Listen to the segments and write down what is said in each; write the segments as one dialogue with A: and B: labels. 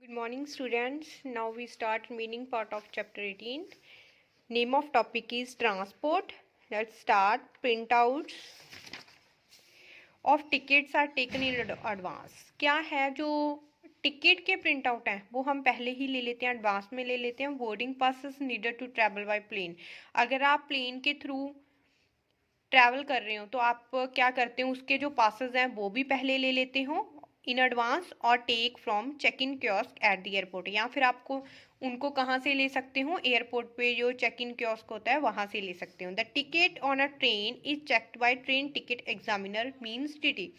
A: Good morning students. Now we start meaning part of chapter 18. Name of topic is transport. Let's start. Printouts of tickets are taken in advance. क्या है जो ticket के print out हैं वो हम पहले ही ले लेते हैं, एडवांस में ले लेते हैं. Boarding passes needed to travel by plane. अगर आप प्लेन के थ्रू ट्रैवल कर रहे हो तो आप क्या करते हो, उसके जो पासेस हैं वो भी पहले ले लेते हो इन एडवांस और take from check in kiosk at the airport. या फिर आपको उनको कहाँ से ले सकते हो, एयरपोर्ट पे जो चेक इन कियोस्क होता है वहाँ से ले सकते हो. The ticket on a train is checked by train ticket examiner means TT.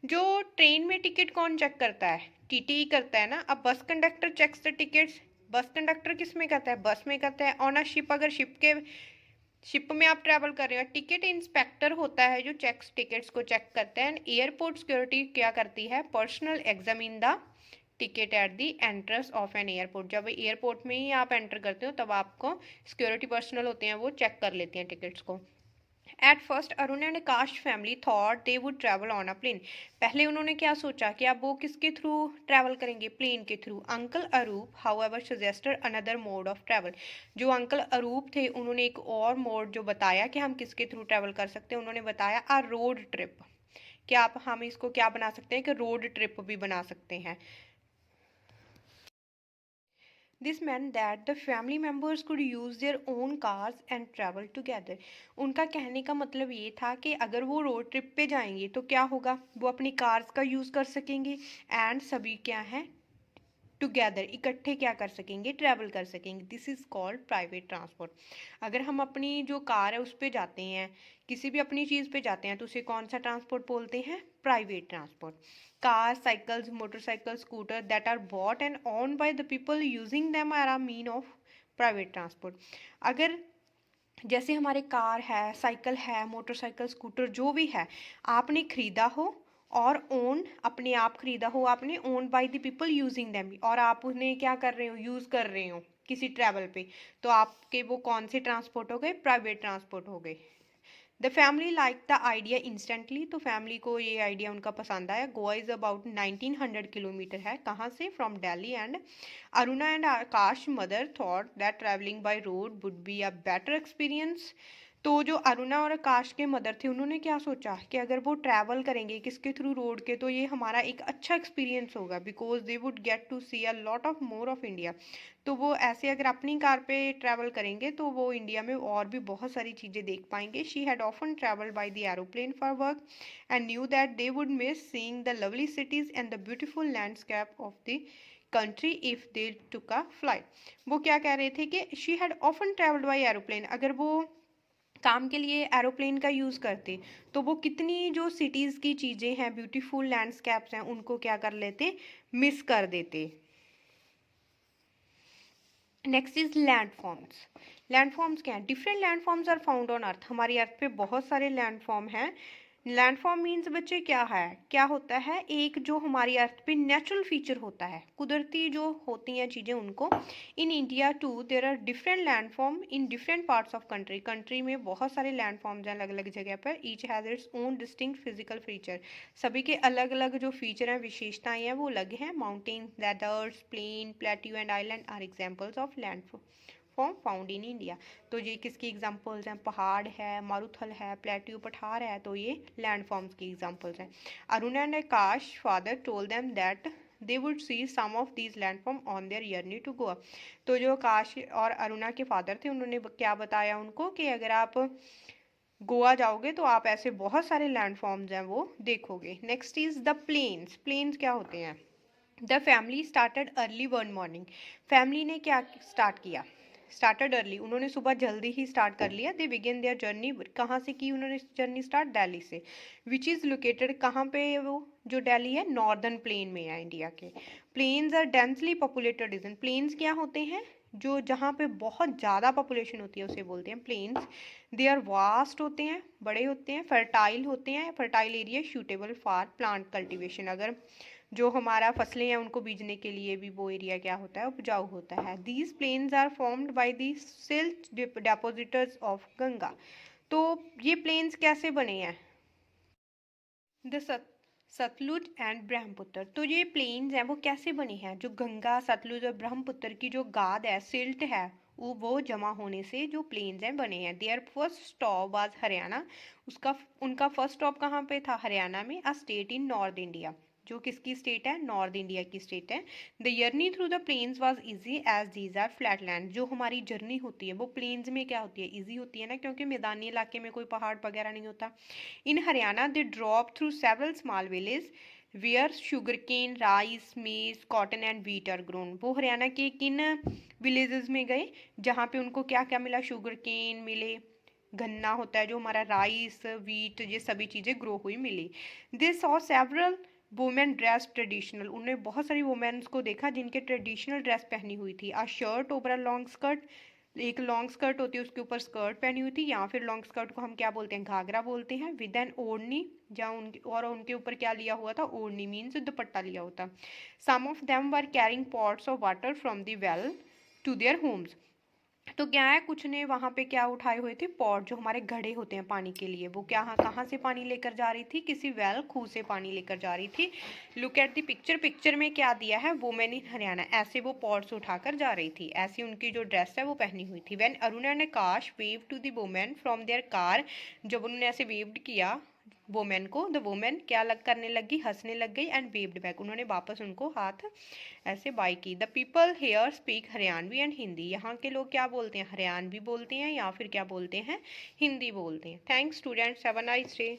A: जो ट्रेन में टिकट कौन चेक करता है, टीटी करता है ना. अब bus conductor checks the tickets. Bus conductor किस में करता है, बस में करता है. ऑन अ शिप, अगर शिप में आप ट्रैवल कर रहे हो, टिकट इंस्पेक्टर होता है जो चेक्स टिकट्स को चेक करते हैं. एयरपोर्ट सिक्योरिटी क्या करती है, personal examine the ticket at the entrance of an airport. जब एयरपोर्ट में ही आप एंटर करते हो तब आपको सिक्योरिटी पर्सनल होते हैं वो चेक कर लेते हैं टिकट्स को. At first Arun and Akash family thought they would travel on a plane. पहले उन्होंने क्या सोचा कि अब वो किसके थ्रू ट्रैवल करेंगे, प्लेन के through. Uncle Arup however suggested another mode of travel. जो अंकल अरूप थे उन्होंने एक और मोड जो बताया कि हम किसके थ्रू ट्रैवल कर सकते हैं, उन्होंने बताया अ रोड ट्रिप. क्या आप हम इसको क्या बना सकते हैं कि रोड ट्रिप भी बना सकते हैं. This meant that the family members could use their own cars and travel together. उनका कहने का मतलब ये था कि अगर वो रोड ट्रिप पे जाएंगे तो क्या होगा, वो अपनी कार्स का यूज़ कर सकेंगे एंड सभी क्या है, टुगेदर इकट्ठे क्या कर सकेंगे, ट्रैवल कर सकेंगे. This is called private transport. अगर हम अपनी जो कार है उस पर जाते हैं, किसी भी अपनी चीज़ पे जाते हैं तो उसे कौन सा ट्रांसपोर्ट बोलते हैं, private transport. Car, cycles, motorcycle, scooter that are bought and own by the people using them are a mean of private transport. अगर जैसे हमारे कार है, साइकिल है, मोटरसाइकिल, स्कूटर जो भी है आपने खरीदा हो और ओन अपने आप खरीदा हो आपने, own by the people using them, और आप उन्हें क्या कर रहे हो, यूज़ कर रहे हो किसी ट्रैवल पे, तो आपके वो कौन से ट्रांसपोर्ट हो गए, प्राइवेट ट्रांसपोर्ट हो गए. The family like the idea instantly. तो फैमिली को ये आइडिया उनका पसंद आया. गोवा इज़ अबाउट 1900 किलोमीटर है, कहाँ से, from Delhi. And Aruna and Akash mother thought that travelling by road would be a better experience. तो जो अरुणा और आकाश के मदर थे उन्होंने क्या सोचा कि अगर वो ट्रैवल करेंगे किसके थ्रू, रोड के, तो ये हमारा एक अच्छा एक्सपीरियंस होगा. Because they would get to see a lot of more of India. तो वो ऐसे अगर अपनी कार पे ट्रैवल करेंगे तो वो इंडिया में और भी बहुत सारी चीज़ें देख पाएंगे. She had often travel by the aeroplane for work and knew that they would miss seeing the lovely cities and the beautiful landscape of the country if they took a flight. वो क्या कह रहे थे कि she had often travelled bye aeroplane, अगर वो काम के लिए एरोप्लेन का यूज़ करते तो वो कितनी जो सिटीज़ की चीज़ें हैं, ब्यूटीफुल लैंडस्केप्स हैं, उनको क्या कर लेते, मिस कर देते. Next is landforms. लैंडफॉर्म्स क्या है, different landforms are found on earth. हमारी अर्थ पे बहुत सारे लैंडफॉर्म हैं. लैंडफॉर्म मीन्स बच्चे क्या है, क्या होता है, एक जो हमारी अर्थ पे नेचुरल फीचर होता है, कुदरती जो होती हैं चीज़ें उनको. In India too there are different landform in different parts of country. Country में बहुत सारे लैंडफॉर्म्स हैं अलग अलग जगह पर. Each has its own distinct physical feature. सभी के अलग अलग जो फीचर हैं, विशेषताएं हैं वो अलग हैं. Mountains, deserts, plain, plateau and island are examples of landform found in India. तो ये किसकी एग्जांपल्स हैं, पहाड़ है, मारुथल है, प्लेट्यू पठार है, तो ये लैंडफॉर्म्स की एग्जांपल्स हैं. Arun and Akash father told them that they would see some of these landform on their journey to Goa. तो जो आकाश और अरुणा के फादर थे उन्होंने क्या बताया उनको कि अगर आप गोवा जाओगे तो आप ऐसे बहुत सारे लैंडफॉर्म्स हैं वो देखोगे. Next is the plains. Plains क्या होते हैं. The family started early one morning. Family ने क्या स्टार्ट किया, स्टार्टेड अर्ली, उन्होंने सुबह जल्दी ही स्टार्ट कर लिया. दे बिगिन देयर जर्नी, कहाँ से की उन्होंने जर्नी स्टार्ट, दिल्ली से. विच इज़ लोकेटेड, कहाँ पे वो जो दिल्ली है, नॉर्दर्न प्लेन में है इंडिया के. Plains are densely populated region. Plains क्या होते हैं, जो जहाँ पे बहुत ज़्यादा पॉपुलेशन होती है उसे बोलते हैं प्लेन्स. दे आर वास्ट होते हैं, बड़े होते हैं, फर्टाइल होते हैं, fertile area suitable for plant cultivation. अगर जो हमारा फसलें हैं उनको बीजने के लिए भी वो एरिया क्या होता है, उपजाऊ होता है. These plains are formed by the silt depositors of Ganga. तो ये प्लेन्स कैसे बने हैं, द सतलुज एंड ब्रह्मपुत्र। तो ये प्लेन्स हैं वो कैसे बने हैं, जो गंगा सतलुज और ब्रह्मपुत्र की जो गाद है, सिल्ट है, वो जमा होने से जो प्लेन्स हैं बने हैं। Their first stop was Haryana. उसका उनका फर्स्ट स्टॉप कहाँ पे था, हरियाणा में, a state in north India. जो किसकी स्टेट है, नॉर्थ इंडिया की स्टेट है। The journey through the plains was easy as these are flat land. जो हमारी जर्नी होती है वो प्लेन्स में क्या होती है, इजी होती है ना, क्योंकि मैदानी इलाके में कोई पहाड़ वगैरह नहीं होता। In Haryana, they drove through several small villages where sugarcane, rice, maize, cotton and wheat are grown. वो हरियाणा के किन विलेजेस में गए जहाँ पे उनको क्या क्या मिला, शुगर केन मिले, गन्ना होता है जो हमारा, राइस, वीट, ये सभी चीज़ें ग्रो हुई मिली। They saw several women dress traditional. उन्होंने बहुत सारी वुमेन्स को देखा जिनके ट्रेडिशनल ड्रेस पहनी हुई थी। A shirt over a long skirt, एक लॉन्ग स्कर्ट होती है उसके ऊपर स्कर्ट पहनी हुई थी, या फिर लॉन्ग स्कर्ट को हम क्या बोलते हैं, घाघरा बोलते हैं। विद एन ओढ़नी, जहाँ उनके और उनके ऊपर क्या लिया हुआ था, ओढ़नी मीन्स दुपट्टा लिया होता। Some of them were carrying pots of water from the well to their homes. तो क्या है, कुछ ने वहां पे क्या उठाए हुए थे, पॉट, जो हमारे घड़े होते हैं पानी के लिए। वो क्या, कहाँ से पानी लेकर जा रही थी, किसी वेल, खूह से पानी लेकर जा रही थी। Look at the picture. Picture में क्या दिया है, वुमेन इन हरियाणा, ऐसे वो पॉट्स उठाकर जा रही थी, ऐसी उनकी जो ड्रेस है वो पहनी हुई थी। When Arun and Akash wave to the women from their car, जब उन्होंने ऐसे वेव्ड किया वुमेन को, द वुमेन क्या लग करने लगी, हंसने लग गई, एंड वेव्ड बैक, उन्होंने वापस उनको हाथ ऐसे बाई की। The people here speak Haryanvi and Hindi. यहाँ के लोग क्या बोलते हैं, हरियाणवी बोलते हैं या फिर क्या बोलते हैं, हिंदी बोलते हैं। Thanks students, have a nice day.